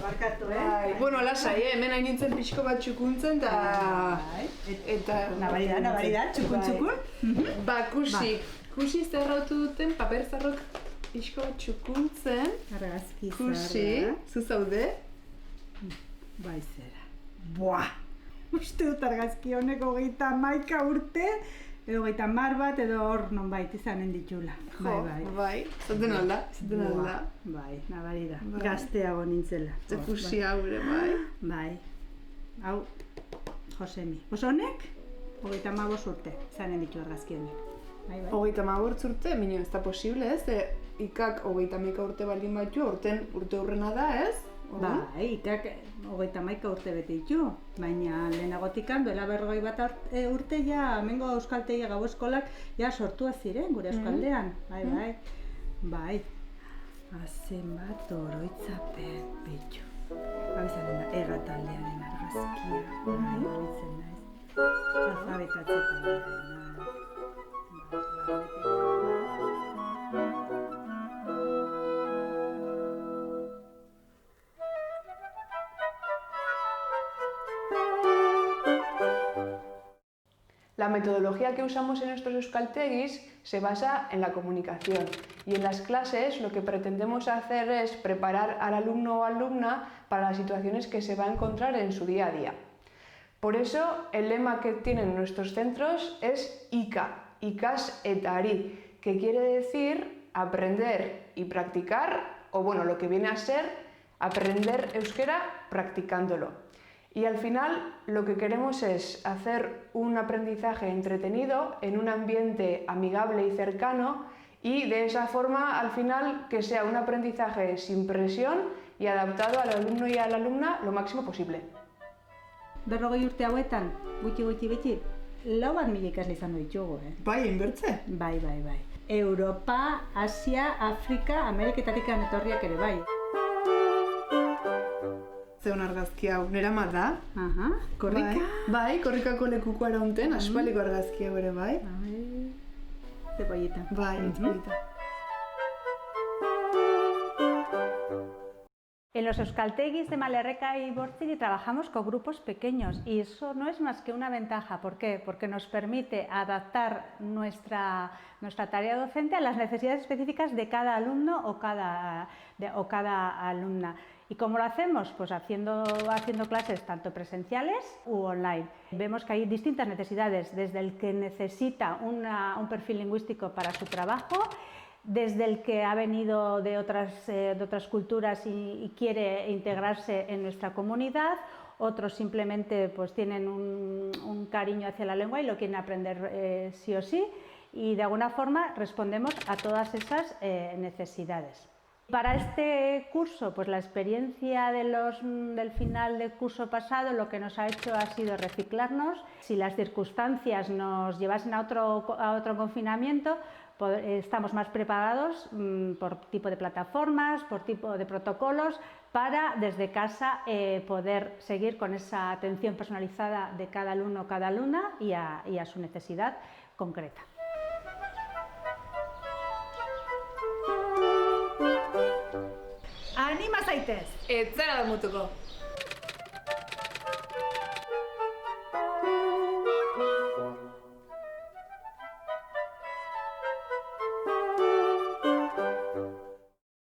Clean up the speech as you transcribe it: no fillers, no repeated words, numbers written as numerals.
barkatu, Bueno, lasai, hemen hain nintzen pixko bat txukuntzen, eta... Nabari da, txukun. Ba, kusi zerrautu duten, paper zarrok pixko bat txukuntzen. Argazki zarra. Kusi, zuzaude? Bai zera. Buah! Uste dut argazki honek 31 urte, edo 30 bat, edo hor nonbait izanen ditula. Bai, zaten alda. Bai, nabari da. Gazteago nintzela. Ze kusi hau ere, bai. Bai. Hau, Josemi. Honek, 35 urte izanen ditu argazki honek. 35 urte, minio ez da posible ez? Ikak 31 urte baldin batu, urte hurrena da ez? Bai, ikak 31 urte bete ditu, baina lehenagotikan duela 41 urte ja hemengo euskaltegia gau eskolak ja sortua ziren gure euskaldean. Bai. Azen bat oroitzapen, betxo. Hau izanen da, egataldearen argazkia. Bai, horitzen naiz. Alfabetatzetan dira. La metodología que usamos en nuestros euskaltegis se basa en la comunicación y en las clases lo que pretendemos hacer es preparar al alumno o alumna para las situaciones que se va a encontrar en su día a día. Por eso el lema que tienen nuestros centros es IKA, ikas eta ari, que quiere decir aprender y practicar, o bueno, lo que viene a ser aprender euskera practicándolo. Y al final lo que queremos es hacer un aprendizaje entretenido en un ambiente amigable y cercano y de esa forma al final que sea un aprendizaje sin presión y adaptado al alumno y a la alumna lo máximo posible. 40 urte hauetan, gutxi beti, 4.000 ikasle izango ditugu, Bai, inbertze? Bai. Europa, Asia, Afrika, Ameriketatik etorriak ere bai. Zeun argazki hau, nera mar da? Korrika? Bai, korrikako lekuko araunten, aspaliko argazki hau ere bai. Zebollita. Bai, zebollita. En los euskaltegis de Malerreka y Bortziri trabajamos con grupos pequeños y eso no es más que una ventaja. ¿Por qué? Porque nos permite adaptar nuestra tarea docente a las necesidades específicas de cada alumno o cada alumna. ¿Y cómo lo hacemos? Pues haciendo clases tanto presenciales u online. Vemos que hay distintas necesidades, desde el que necesita un perfil lingüístico para su trabajo, desde el que ha venido de otras culturas y quiere integrarse en nuestra comunidad, otros simplemente pues tienen un cariño hacia la lengua y lo quieren aprender sí o sí, y de alguna forma respondemos a todas esas necesidades. Para este curso, pues la experiencia del final del curso pasado lo que nos ha hecho ha sido reciclarnos. Si las circunstancias nos llevasen a otro confinamiento, estamos más preparados por tipo de plataformas, por tipo de protocolos, para desde casa poder seguir con esa atención personalizada de cada alumno o cada alumna y a su necesidad concreta. Anima zaitez! Ez zara da mutuko.